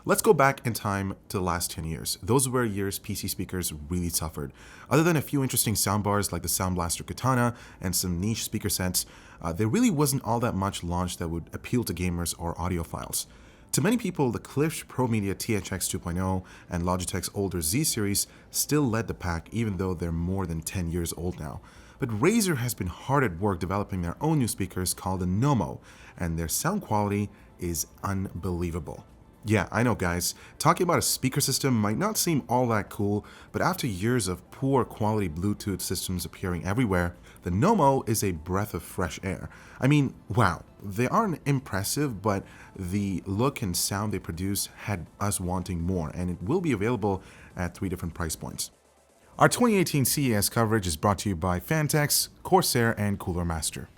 Let's go back in time to the last 10 years. Those were years PC speakers really suffered. Other than a few interesting soundbars like the Sound Blaster Katana and some niche speaker sets, there really wasn't all that much launched that would appeal to gamers or audiophiles. To many people, the Klipsch Pro Media THX 2.0 and Logitech's older Z series still led the pack, even though they're more than 10 years old now. But Razer has been hard at work developing their own new speakers called the Nommo, and their sound quality is unbelievable. Yeah, I know guys, talking about a speaker system might not seem all that cool, but after years of poor quality Bluetooth systems appearing everywhere, the Nommo is a breath of fresh air. I mean, wow, they aren't impressive, but the look and sound they produce had us wanting more, and it will be available at 3 different price points. Our 2018 CES coverage is brought to you by Fantex, Corsair, and Cooler Master.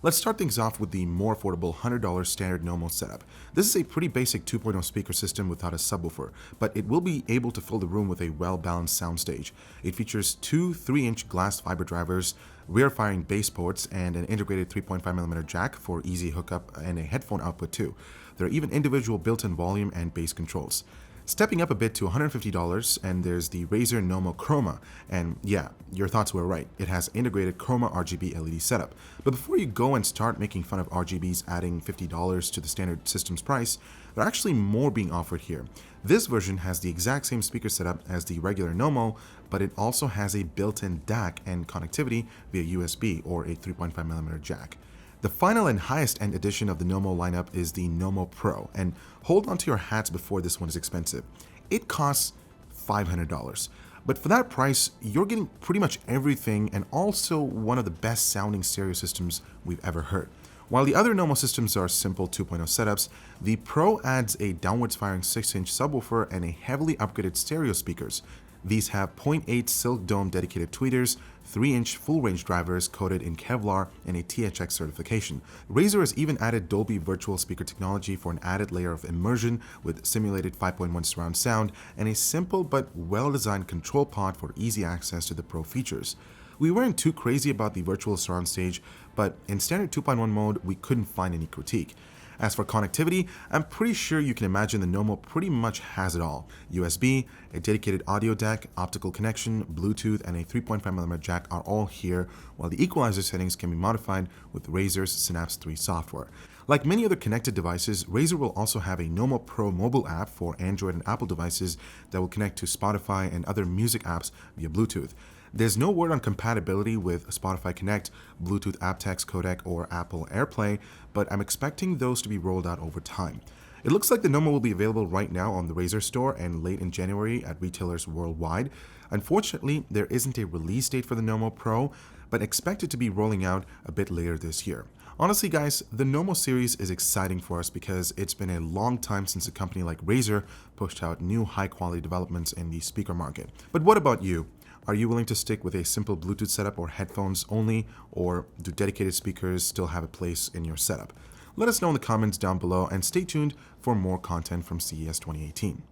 Let's start things off with the more affordable $100 standard Nommo setup. This is a pretty basic 2.0 speaker system without a subwoofer, but it will be able to fill the room with a well-balanced soundstage. It features two 3-inch glass fiber drivers, rear-firing bass ports, and an integrated 3.5mm jack for easy hookup and a headphone output too. There are even individual built-in volume and bass controls. Stepping up a bit to $150, and there's the Razer Nommo Chroma, and yeah, your thoughts were right, it has integrated Chroma RGB LED setup. But before you go and start making fun of RGBs adding $50 to the standard system's price, there are actually more being offered here. This version has the exact same speaker setup as the regular Nommo, but it also has a built-in DAC and connectivity via USB or a 3.5mm jack. The final and highest end edition of the Nommo lineup is the Nommo Pro, and hold on to your hats before this one is expensive. It costs $500, but for that price, you're getting pretty much everything and also one of the best sounding stereo systems we've ever heard. While the other Nommo systems are simple 2.0 setups, the Pro adds a downwards firing 6-inch subwoofer and a heavily upgraded stereo speakers. These have 0.8 Silk Dome dedicated tweeters, 3-inch full-range drivers coated in Kevlar, and a THX certification. Razer has even added Dolby virtual speaker technology for an added layer of immersion with simulated 5.1 surround sound and a simple but well-designed control pod for easy access to the Pro features. We weren't too crazy about the virtual surround stage, but in standard 2.1 mode, we couldn't find any critique. As for connectivity, I'm pretty sure you can imagine the Nommo pretty much has it all. USB, a dedicated audio DAC, optical connection, Bluetooth, and a 3.5mm jack are all here, while the equalizer settings can be modified with Razer's Synapse 3 software. Like many other connected devices, Razer will also have a Nommo Pro mobile app for Android and Apple devices that will connect to Spotify and other music apps via Bluetooth. There's no word on compatibility with Spotify Connect, Bluetooth aptX codec, or Apple AirPlay, but I'm expecting those to be rolled out over time. It looks like the Nommo will be available right now on the Razer store and late in January at retailers worldwide. Unfortunately, there isn't a release date for the Nommo Pro, but expected to be rolling out a bit later this year. Honestly guys, the Nommo series is exciting for us because it's been a long time since a company like Razer pushed out new high-quality developments in the speaker market. But what about you? Are you willing to stick with a simple Bluetooth setup or headphones only, or do dedicated speakers still have a place in your setup? Let us know in the comments down below and stay tuned for more content from CES 2018.